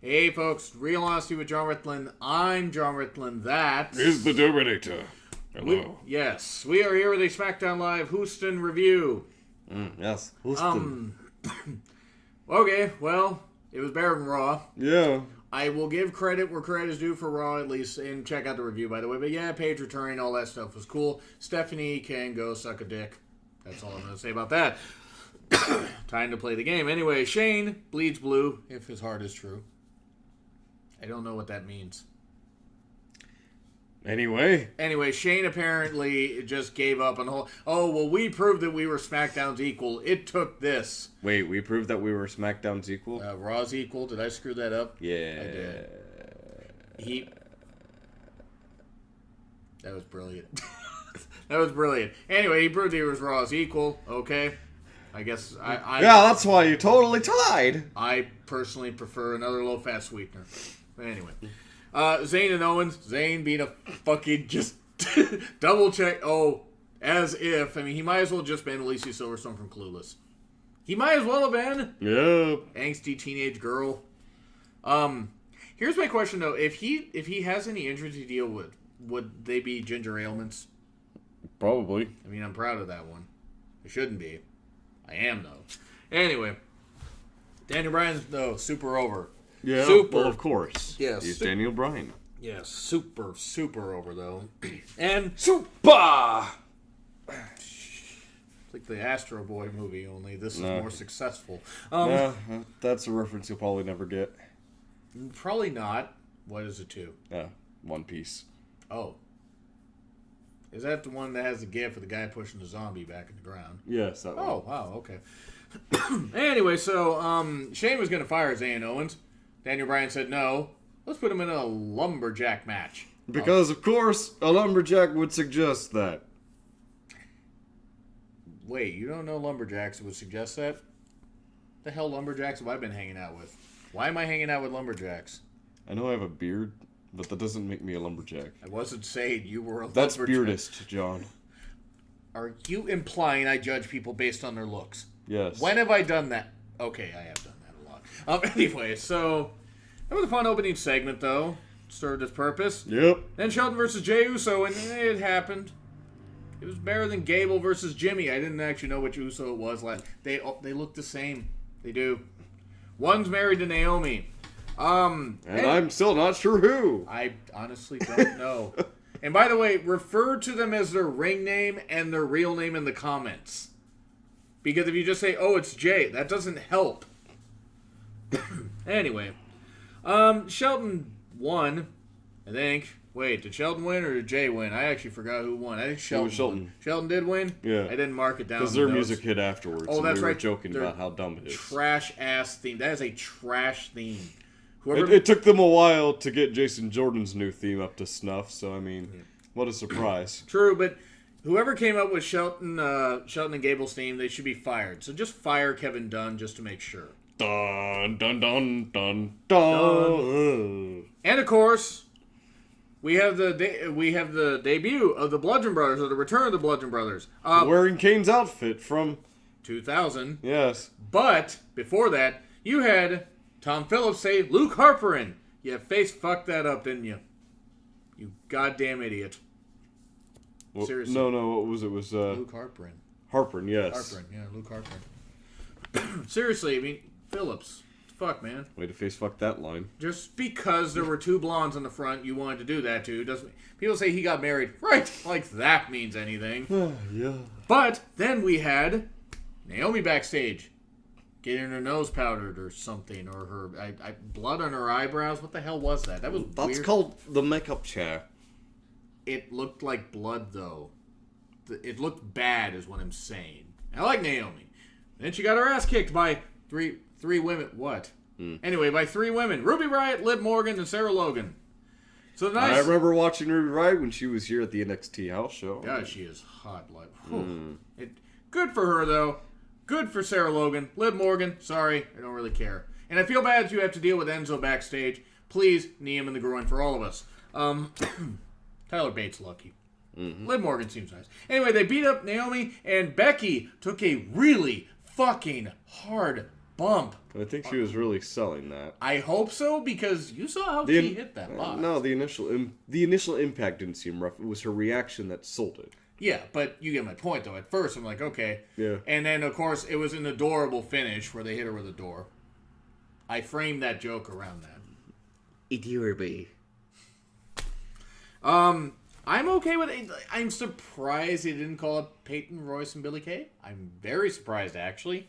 Hey folks, Real Honesty with Jonn Ritland. I'm Jonn Ritland. That is the Dominator. Hello. Yes, we are here with a SmackDown Live Houston review. Yes, Houston. Okay, well, it was better than Raw. Yeah. I will give credit where credit is due for Raw, at least, and check out the review, by the way. But yeah, Paige returning, all that stuff was cool. Stephanie can go suck a dick. That's all I'm going to say about that. Time to play the game. Anyway, Shane bleeds blue, if his heart is true. I don't know what that means. Anyway, Shane apparently just gave up on the whole... Oh, well, we proved that we were SmackDown's equal. It took this. Wait, we proved that we were SmackDown's equal? Raw's equal. Did I screw that up? Yeah. I did. That was brilliant. That was brilliant. Anyway, he proved he was Raw's equal. Okay. I guess I yeah, that's why you totally tied. I personally prefer another low-fat sweetener. But anyway. Zayn and Owens. Zayn being a fucking just double check. Oh, as if. I mean, he might as well have just been Alicia Silverstone from Clueless. He might as well have been. Yeah. Angsty teenage girl. Here's my question, though. If he has any injuries to deal with, would they be ginger ailments? Probably. I mean, I'm proud of that one. I shouldn't be. I am, though. Anyway. Daniel Bryan's, though, super over. Yeah, super. Well, of course. Yes. He's Daniel Bryan. Yes, super, super over, though. And... Super! It's like the Astro Boy movie, only this is No. more successful. Yeah, that's a reference you'll probably never get. Probably not. What is it to? Yeah, One Piece. Oh. Is that the one that has the gif of the guy pushing the zombie back in the ground? Yes, that one. Oh, wow, okay. Anyway, so Shane was going to fire Zayn Owens. Daniel Bryan said no. Let's put him in a lumberjack match. Because, of course, a lumberjack would suggest that. Wait, you don't know lumberjacks would suggest that? The hell lumberjacks have I been hanging out with? Why am I hanging out with lumberjacks? I know I have a beard, but that doesn't make me a lumberjack. I wasn't saying you were a That's lumberjack. beardist, John. Are you implying I judge people based on their looks? Yes. When have I done that? Okay, I have done that a lot. Anyway, so that was a fun opening segment, though. Served its purpose. Yep. Then Shelton versus Jey Uso, and it happened. It was better than Gable versus Jimmy. I didn't actually know which Uso it was. They look the same. They do. One's married to Naomi. And I'm still not sure who. I honestly don't know. And by the way, refer to them as their ring name and their real name in the comments. Because if you just say, oh, it's Jay, that doesn't help. Anyway. Shelton won, I think. Wait, did Shelton win or did Jay win? I actually forgot who won. I think Shelton. It was Shelton. Won. Shelton did win? Yeah. I didn't mark it down. Because their music hit afterwards. Oh, that's we were right. joking about how dumb it is. Trash-ass theme. That is a trash theme. It took them a while to get Jason Jordan's new theme up to snuff, so, I mean, what a surprise. True, but whoever came up with Shelton and Gable's theme, they should be fired. So just fire Kevin Dunn just to make sure. Dun, dun, dun, dun, dun. And, of course, we have the debut of the Bludgeon Brothers, or the return of the Bludgeon Brothers. Wearing Kane's outfit from 2000. Yes. But, before that, you had Tom Phillips say Luke Harperin. You face-fucked that up, didn't you? You goddamn idiot. Well, Seriously. No, what was it? It was Luke Harperin. Harperin, yes. Harperin, yeah, Luke Harperin. Seriously, I mean, Phillips. Fuck, man. Way to face-fuck that line. Just because there were two blondes on the front, you wanted to do that too. Doesn't people say he got married? Right, like that means anything. Yeah. But then we had Naomi backstage, getting her nose powdered or something, or her blood on her eyebrows. What the hell was that? That was That's weird. called the makeup chair. It looked like blood, though. It looked bad, is what I'm saying. I like Naomi. Then she got her ass kicked by three women. What? Anyway, by three women: Ruby Riott, Liv Morgan, and Sarah Logan. So nice. I remember watching Ruby Riott when she was here at the NXT house show. God, she is hot. Like, good for her though. Good for Sarah Logan. Liv Morgan, sorry, I don't really care. And I feel bad you have to deal with Enzo backstage. Please, knee him in the groin for all of us. Tyler Bates lucky. Liv Morgan seems nice. Anyway, they beat up Naomi, and Becky took a really fucking hard bump. I think she was really selling that. I hope so, because you saw how she hit that box. No, the initial impact didn't seem rough. It was her reaction that sold it. Yeah, but you get my point, though. At first, I'm like, okay. Yeah. And then, of course, it was an adorable finish where they hit her with a door. I framed that joke around that. Adorable. I'm okay with it. I'm surprised they didn't call up Peyton Royce and Billie Kay. I'm very surprised, actually.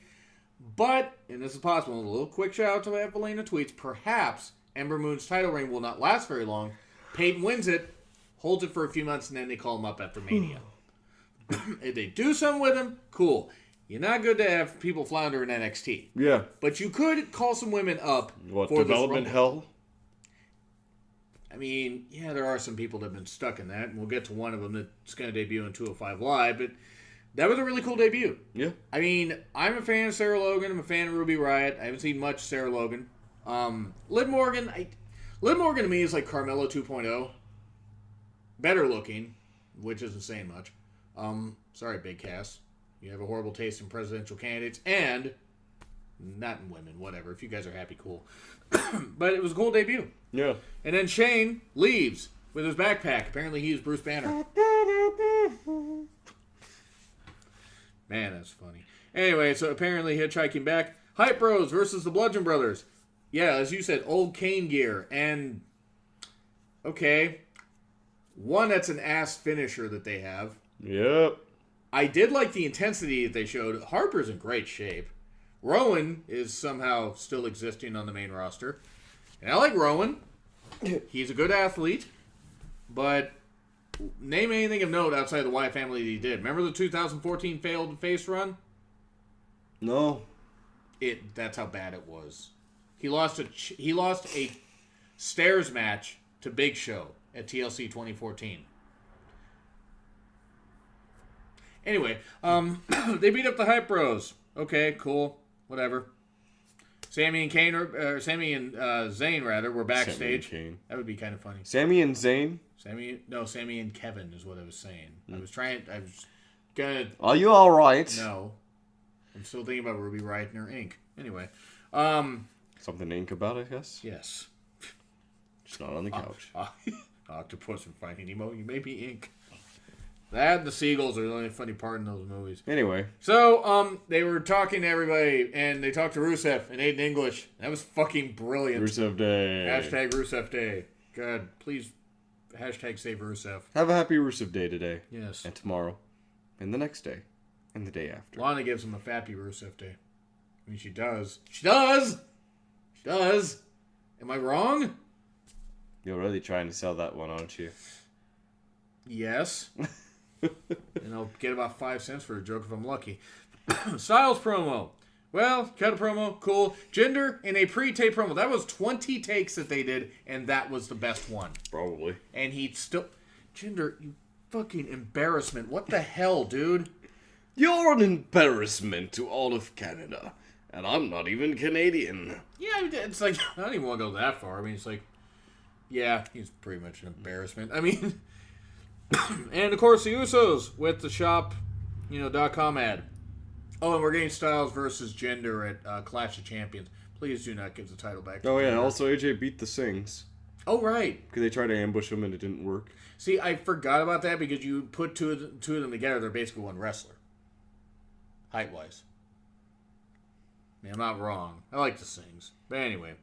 But, and this is possible, a little quick shout out to Evelina Tweets. Perhaps Ember Moon's title reign will not last very long. Peyton wins it, holds it for a few months, and then they call him up after Mania. If they do something with him, cool. You're not good to have people flounder in NXT. Yeah. But you could call some women up. What, for development hell? I mean, yeah, there are some people that have been stuck in that, and we'll get to one of them that's going to debut in 205 Live, but that was a really cool debut. Yeah. I mean, I'm a fan of Sarah Logan. I'm a fan of Ruby Riott. I haven't seen much Sarah Logan. Liv Morgan to me is like Carmella 2.0. Better looking, which isn't saying much. Sorry, Big Cass. You have a horrible taste in presidential candidates and not in women, whatever. If you guys are happy, cool. But it was a cool debut. Yeah. And then Shane leaves with his backpack. Apparently he's Bruce Banner. Man, that's funny. Anyway, so apparently hitchhiking back. Hype Bros versus the Bludgeon Brothers. Yeah, as you said, old Kane gear. And, okay, one, that's an ass finisher that they have. Yep. I did like the intensity that they showed. Harper's in great shape. Rowan is somehow still existing on the main roster. And I like Rowan. He's a good athlete. But name anything of note outside of the Wyatt family that he did. Remember the 2014 failed face run? No. That's how bad it was. He lost a stairs match to Big Show at TLC 2014. Anyway, they beat up the Hype Bros. Okay, cool, whatever. Sammy and Zayn rather were backstage. Sammy and Kane. That would be kind of funny. Sammy and Zayn? Sammy and Kevin is what I was saying. I was gonna. Are you all right? No, I'm still thinking about Ruby Riott and her ink. Anyway, something to ink about, I guess. Yes. Just not on the couch. Octopus and Finding Nemo. You may be ink. That and the seagulls are the only funny part in those movies. Anyway. So, they were talking to everybody, and they talked to Rusev in Aiden English. That was fucking brilliant. Rusev Day. Hashtag Rusev Day. God, please, hashtag save Rusev. Have a happy Rusev Day today. Yes. And tomorrow. And the next day. And the day after. Lana gives him a fappy Rusev Day. I mean, she does. She does! She does! Am I wrong? You're really trying to sell that one, aren't you? Yes. And I'll get about 5 cents for a joke if I'm lucky. Styles promo. Well, cut a promo. Cool. Jinder in a pre-tape promo. That was 20 takes that they did, and that was the best one. Probably. And he still... Jinder, you fucking embarrassment. What the hell, dude? You're an embarrassment to all of Canada. And I'm not even Canadian. Yeah, it's like... I don't even want to go that far. I mean, it's like... Yeah, he's pretty much an embarrassment. I mean... And, of course, the Usos with the shop, .com ad. Oh, and we're getting Styles versus Jinder at Clash of Champions. Please do not give the title back to Oh, yeah. Jinder. Also, AJ beat the Sings. Oh, right. Because they tried to ambush him and it didn't work. See, I forgot about that because you put two of them together, they're basically one wrestler. Height-wise. I mean, I'm not wrong. I like the Sings. But anyway.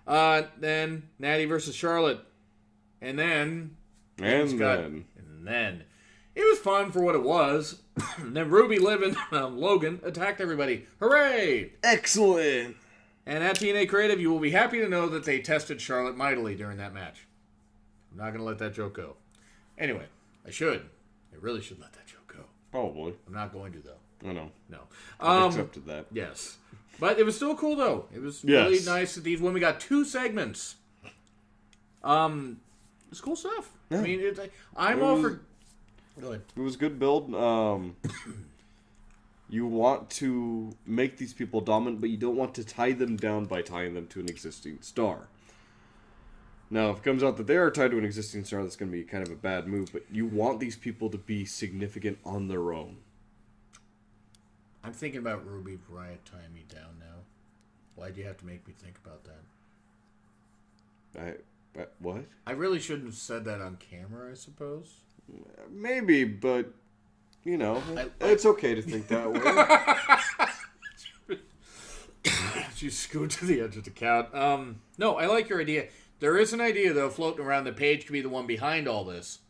Then, Natty versus Charlotte. And then... And then it was fun for what it was. And then Ruby, Liv, and Logan attacked everybody. Hooray! Excellent! And at TNA Creative, you will be happy to know that they tested Charlotte mightily during that match. I'm not going to let that joke go. Anyway, I should. I really should let that joke go. Probably. I'm not going to, though. I know. No. I accepted that. Yes. But it was still cool, though. It was really nice that these women got 2 segments. It's cool stuff. Yeah. I mean, I'm all for... Go ahead. It was good build. You want to make these people dominant, but you don't want to tie them down by tying them to an existing star. Now, if it comes out that they are tied to an existing star, that's going to be kind of a bad move, but you want these people to be significant on their own. I'm thinking about Ruby Riott tying me down now. Why'd you have to make me think about that? What? I really shouldn't have said that on camera, I suppose. Maybe, but, you know, it's okay to think that way. You scoot to the edge of the couch. No, I like your idea. There is an idea, though, floating around that Paige could be the one behind all this.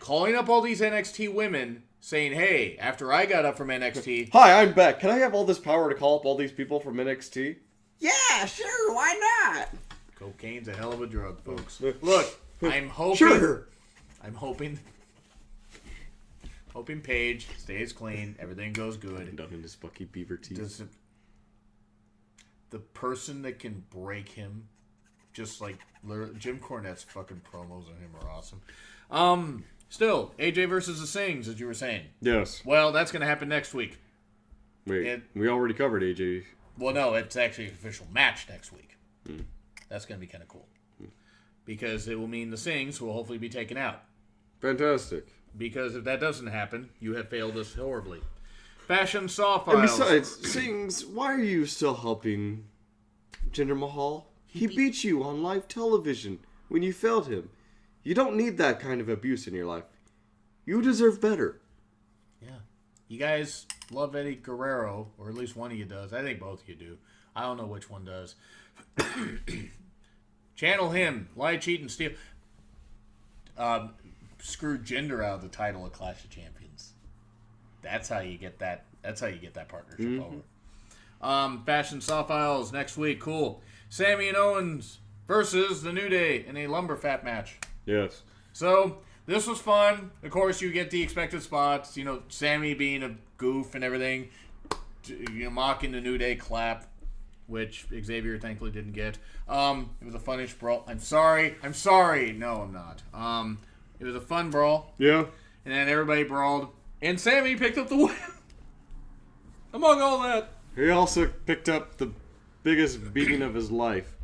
Calling up all these NXT women, saying, hey, after I got up from NXT... Hi, I'm Beck. Can I have all this power to call up all these people from NXT? Yeah, sure, why not? Cocaine's a hell of a drug, folks. Look, I'm hoping... Sure. I'm hoping Paige stays clean, everything goes good. Done in his fucking beaver teeth. The person that can break him, just like Jim Cornette's fucking promos on him are awesome. Still, AJ versus the Sings, as you were saying. Yes. Well, that's going to happen next week. Wait, we already covered AJ. Well, no, it's actually an official match next week. That's going to be kind of cool. Because it will mean the Sings will hopefully be taken out. Fantastic. Because if that doesn't happen, you have failed us horribly. Fashion Saw Files. And besides, Sings, why are you still helping Jinder Mahal? He beat you on live television when you failed him. You don't need that kind of abuse in your life. You deserve better. Yeah. You guys love Eddie Guerrero, or at least one of you does. I think both of you do. I don't know which one does. Channel him. Lie, cheat, and steal. Screw Jinder out of the title of Clash of Champions. That's how you get that. That's how you get that partnership over. Fashion Saw Files next week. Cool. Sammy and Owens versus the New Day in a lumber fat match. Yes. So this was fun. Of course, you get the expected spots. You know, Sammy being a goof and everything. You know, mocking the New Day clap, which Xavier thankfully didn't get. It was a funnish brawl. I'm sorry. No, I'm not. It was a fun brawl. Yeah. And then everybody brawled. And Sammy picked up the win. Among all that. He also picked up the biggest beating of his life.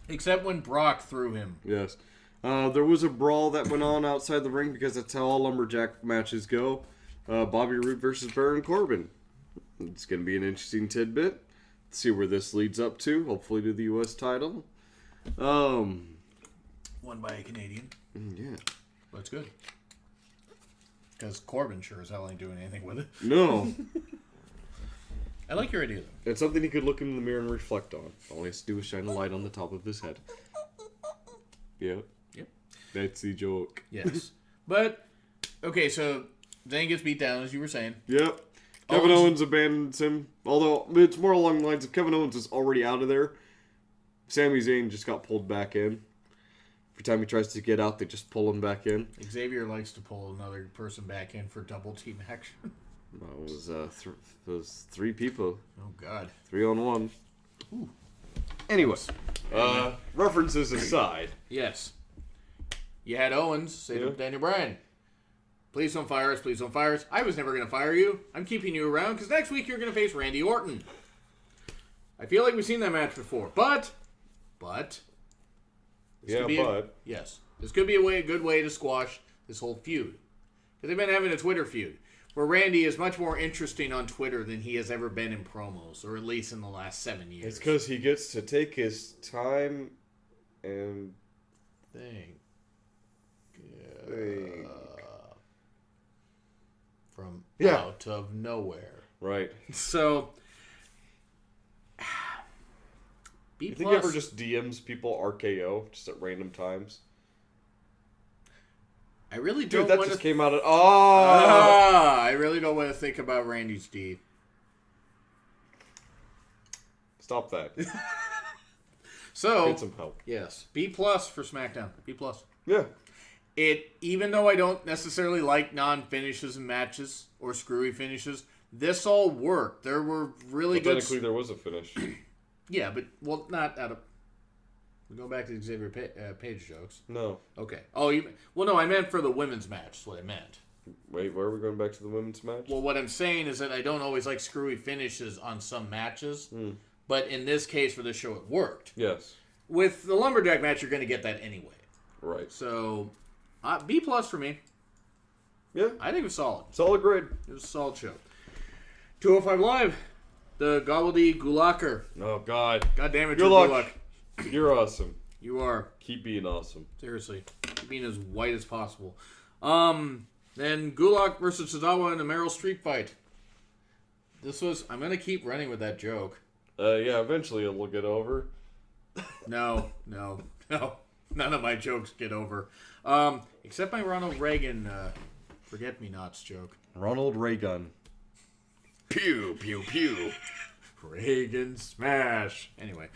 Except when Brock threw him. Yes. There was a brawl that went on outside the ring because that's how all lumberjack matches go. Bobby Roode versus Baron Corbin. It's going to be an interesting tidbit. Let's see where this leads up to. Hopefully to the U.S. title. Won by a Canadian. Yeah. That's good. Because Corbin sure as hell ain't doing anything with it. No. I like your idea, though. It's something he could look in the mirror and reflect on. All he has to do is shine a light on the top of his head. Yep. That's the joke. Yes. But, okay, so Zayn gets beat down, as you were saying. Yep. Kevin Owens abandons him. Although, it's more along the lines of Kevin Owens is already out of there. Sami Zayn just got pulled back in. Every time he tries to get out, they just pull him back in. Xavier likes to pull another person back in for double team action. It was 3 people. Oh, God. 3 on 1. Ooh. Anyway. References aside. Yes. You had Owens say to Daniel Bryan, please don't fire us, please don't fire us. I was never going to fire you. I'm keeping you around because next week you're going to face Randy Orton. I feel like we've seen that match before. But. Yes. This could be a good way to squash this whole feud. Because they've been having a Twitter feud. Where Randy is much more interesting on Twitter than he has ever been in promos. Or at least in the last 7 years. It's because he gets to take his time and... From out of nowhere. Right. So... You think he ever just DMs people RKO just at random times? I really Dude, don't that want just to... came out of... I really don't want to think about Randy's D. Stop that. So... Get some help. Yes. B+ for SmackDown. B+. Yeah. Even though I don't necessarily like non-finishes and matches or screwy finishes, this all worked. There were really good... Technically, there was a finish. Yeah, but, well, not out of... We go back to Xavier Page jokes. No. Okay. Oh, no, I meant for the women's match. That's what I meant. Wait, where are we going back to the women's match? Well, what I'm saying is that I don't always like screwy finishes on some matches, but in this case for this show, it worked. Yes. With the Lumberjack match, you're going to get that anyway. Right. So, B+ for me. Yeah. I think it was solid. Solid grade. It was a solid show. 205 Live. the Gobbledy Gulaker. Oh, God. God damn it, Good Drew luck. Gulak. You're awesome. You are. Keep being awesome. Seriously. Keep being as white as possible. Then Gulak versus Tozawa in a Meryl Streep fight. I'm going to keep running with that joke. Yeah, eventually it'll get over. No. None of my jokes get over. Except my Ronald Reagan forget-me-nots joke. Ronald Reagan. Pew, pew, pew. Reagan smash. Anyway.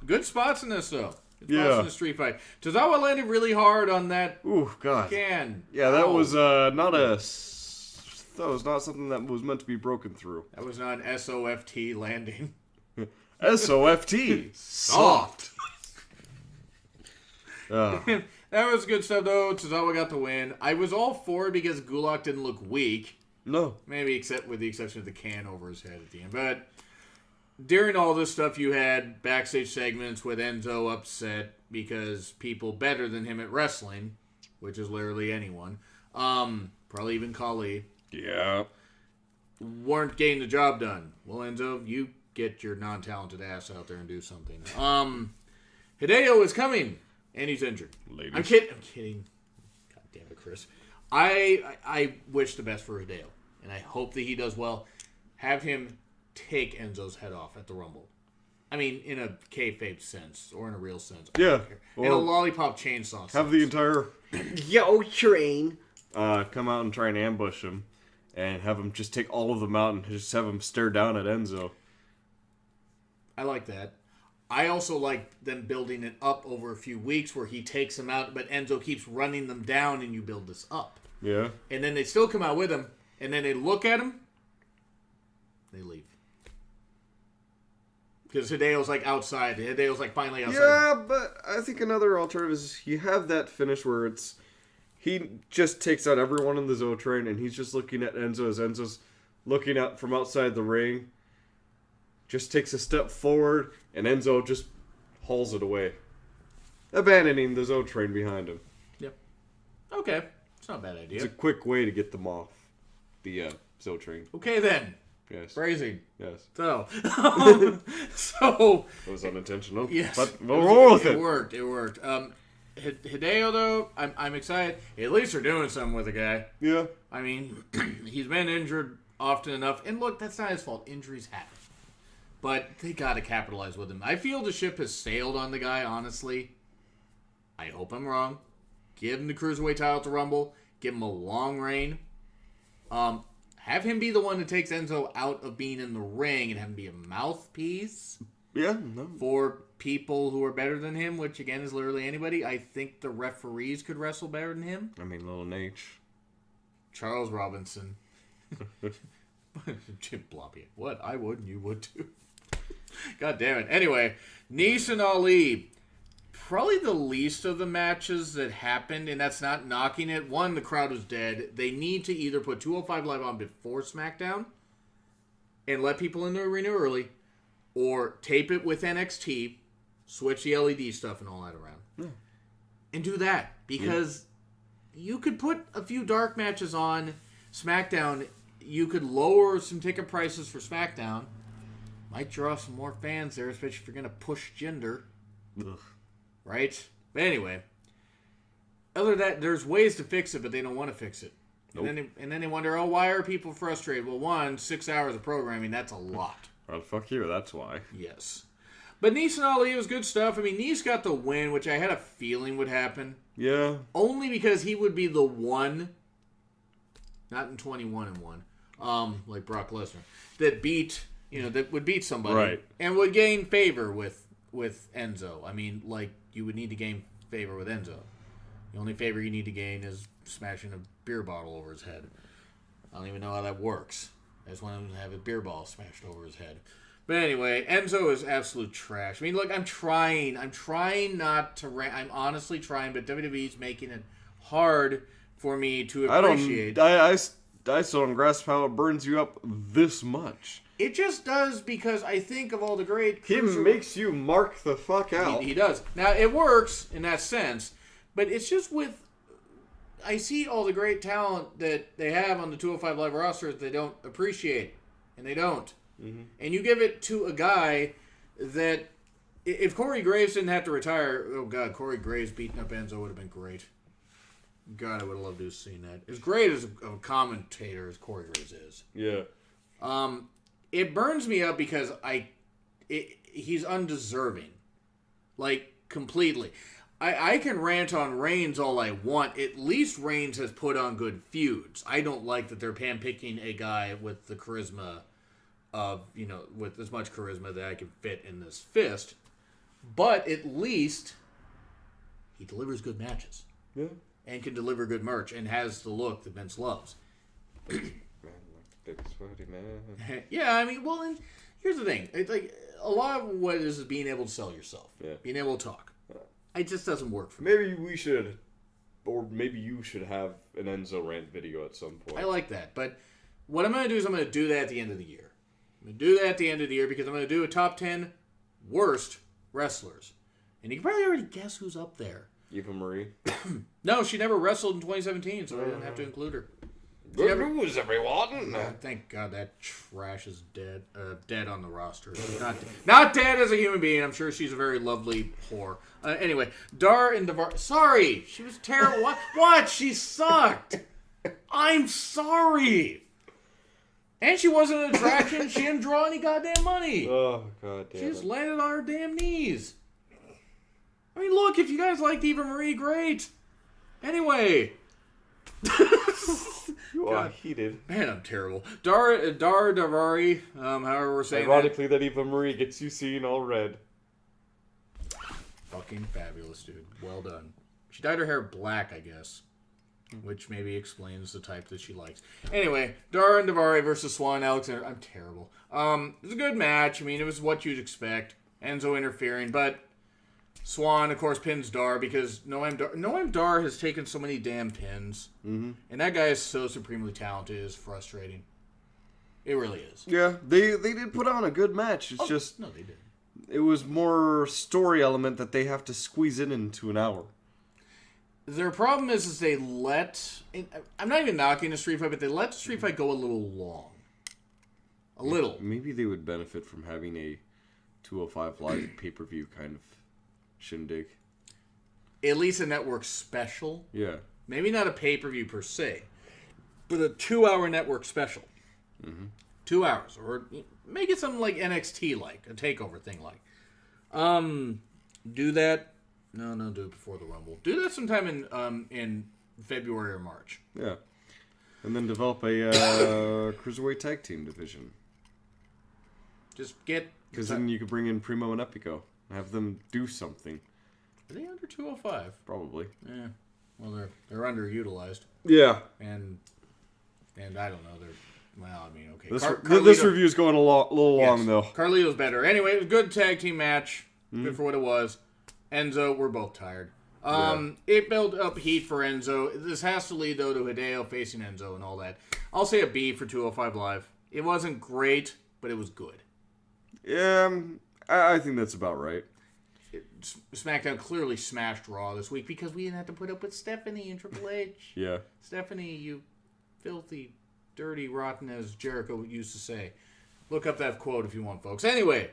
Good spots in this, though. Good spots Yeah. in the street fight. Tozawa landed really hard on that Ooh, God. can. Yeah, that Ow. was not something that was meant to be broken through. That was not an SOFT landing. SOFT. Soft. That was good stuff, though. Tozawa got the win. I was all for it because Gulak didn't look weak. No. Maybe with the exception of the can over his head at the end. But during all this stuff, you had backstage segments with Enzo upset because people better than him at wrestling, which is literally anyone, probably even Kali, Yeah. weren't getting the job done. Well, Enzo, you get your non-talented ass out there and do something. Hideo is coming, and he's injured. Ladies. I'm kidding. God damn it, Chris. I wish the best for Hideo, and I hope that he does well. Have him take Enzo's head off at the Rumble. I mean, in a kayfabe sense, or in a real sense. I Yeah. don't care. In a lollipop chainsaw sense. Have the entire Yo, train. come out and try and ambush him, and have him just take all of them out and just have him stare down at Enzo. I like that. I also like them building it up over a few weeks where he takes them out, but Enzo keeps running them down, and you build this up. Yeah. And then they still come out with him, and then they look at him, they leave. Because Hideo's like outside. Hideo's like finally outside. Yeah, but I think another alternative is you have that finish where he just takes out everyone in the Zo train and he's just looking at Enzo as Enzo's looking out from outside the ring. Just takes a step forward and Enzo just hauls it away. Abandoning the Zo train behind him. Yep. Okay. It's not a bad idea. It's a quick way to get them off the Zo train. Okay then. Yes. Phrasing. Yes. So. It was unintentional. Yes. But we'll roll with It it. worked. Hideo, though, I'm excited. At least they're doing something with the guy. Yeah. I mean, he's been injured often enough. And look, that's not his fault. Injuries happen. But they got to capitalize with him. I feel the ship has sailed on the guy, honestly. I hope I'm wrong. Give him the Cruiserweight title at the Rumble. Give him a long reign. Have him be the one that takes Enzo out of being in the ring and have him be a mouthpiece Yeah. No. for people who are better than him, which, again, is literally anybody. I think the referees could wrestle better than him. I mean, Little Nate. Charles Robinson. Jim Bloppy. What? I would and you would too. God damn it. Anyway, Nice and Ali. Probably the least of the matches that happened, and that's not knocking it. One, the crowd was dead. They need to either put 205 Live on before SmackDown and let people in the arena early, or tape it with NXT, switch the LED stuff and all that around. And do that. Because you could put a few dark matches on SmackDown. You could lower some ticket prices for SmackDown. Might draw some more fans there, especially if you're going to push gender. Ugh. Right? But anyway, other than that, there's ways to fix it, but they don't want to fix it. Nope. And then they wonder, why are people frustrated? Well, one, 6 hours of programming, that's a lot. Well, fuck you, that's why. Yes. But Nice and Ali was good stuff. I mean, Nice got the win, which I had a feeling would happen. Yeah. Only because he would be the one, not in 21-1, like Brock Lesnar, that would beat somebody. Right. And would gain favor with Enzo. I mean, like, you would need to gain favor with Enzo. The only favor you need to gain is smashing a beer bottle over his head. I don't even know how that works. I just want him to have a beer ball smashed over his head. But anyway, Enzo is absolute trash. I mean, look, I'm trying not to I'm honestly trying, but WWE's making it hard for me to appreciate. I still don't grasp how it burns you up this much. It just does, because I think of all the great He makes you mark the fuck out. He does. Now, it works in that sense, but it's just I see all the great talent that they have on the 205 Live roster that they don't appreciate, and they don't. And you give it to a guy that, if Corey Graves didn't have to retire, oh God, Corey Graves beating up Enzo would have been great. God, I would have loved to have seen that. As great as a commentator as Corey Graves is. Yeah. It burns me up because he's undeserving. Like, completely. I can rant on Reigns all I want. At least Reigns has put on good feuds. I don't like that they're handpicking a guy with the charisma of, with as much charisma that I can fit in this fist. But at least he delivers good matches. Yeah. And can deliver good merch and has the look that Vince loves. Yeah, I mean, well, and here's the thing. It's like, a lot of what it is being able to sell yourself. Yeah. Being able to talk. It just doesn't work for me. Maybe we should, or maybe you should have an Enzo rant video at some point. I like that. But what I'm going to do is I'm going to do that at the end of the year. I'm going to do that at the end of the year because I'm going to do a top 10 worst wrestlers. And you can probably already guess who's up there. Eva Marie? No, she never wrestled in 2017, so I didn't have to include her. Good news, everyone! Thank God that trash is dead. Dead on the roster. Not dead as a human being. I'm sure she's a very lovely whore. Anyway, Dar and Davar. Sorry, she was terrible. What? She sucked. I'm sorry. And she wasn't an attraction. She didn't draw any goddamn money. Oh, God damn. She just landed on her damn knees. I mean, look, if you guys liked Eva Marie, great. Anyway. You are heated. Man, I'm terrible. Dar Davari, however we're saying ironically, that Eva Marie gets you seen all red. Fucking fabulous, dude. Well done. She dyed her hair black, I guess. Which maybe explains the type that she likes. Anyway, Dar and Davari versus Swan Alexander. I'm terrible. It was a good match. I mean, it was what you'd expect. Enzo interfering, but Swan, of course, pins Dar because Noam Dar has taken so many damn pins. Mm-hmm. And that guy is so supremely talented. It's frustrating. It really is. Yeah, they did put on a good match. It's just... No, they didn't. It was more story element that they have to squeeze into an hour. Their problem is they let... I'm not even knocking the street fight, but they let the street fight go a little long. A little. Maybe they would benefit from having a 205 Live pay-per-view kind of shindig. At least a network special. Yeah. Maybe not a pay-per-view per se, but a 2-hour network special. Mm-hmm. 2 hours. Or make it something like NXT-like, a takeover thing like. Do that. No, do it before the Rumble. Do that sometime in February or March. Yeah. And then develop a cruiserweight tag team division. Just get... Because then you could bring in Primo and Epico. Have them do something. Are they under 205? Probably. Yeah. Well, they're underutilized. Yeah. And I don't know. Well, I mean, okay. This review's going a little long, though. Carlito's better. Anyway, it was a good tag team match. Good for what it was. Enzo, we're both tired. It built up heat for Enzo. This has to lead, though, to Hideo facing Enzo and all that. I'll say a B for 205 Live. It wasn't great, but it was good. Yeah, I think that's about right. SmackDown clearly smashed Raw this week because we didn't have to put up with Stephanie and Triple H. Yeah. Stephanie, you filthy, dirty, rotten, as Jericho used to say. Look up that quote if you want, folks. Anyway,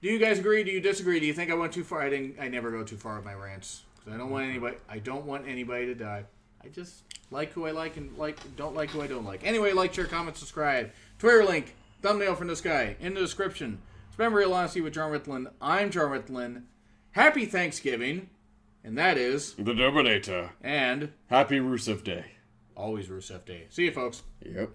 do you guys agree? Do you disagree? Do you think I went too far? I never go too far with my rants. Because I don't want anybody to die. I just like who I like and don't like who I don't like. Anyway, like, share, comment, subscribe. Twitter link, thumbnail from this guy in the description. Spend Real Honesty with Jonn Ritland. I'm Jonn Ritland. Happy Thanksgiving. And that is... The Dominator. And... Happy Rusev Day. Always Rusev Day. See you, folks. Yep.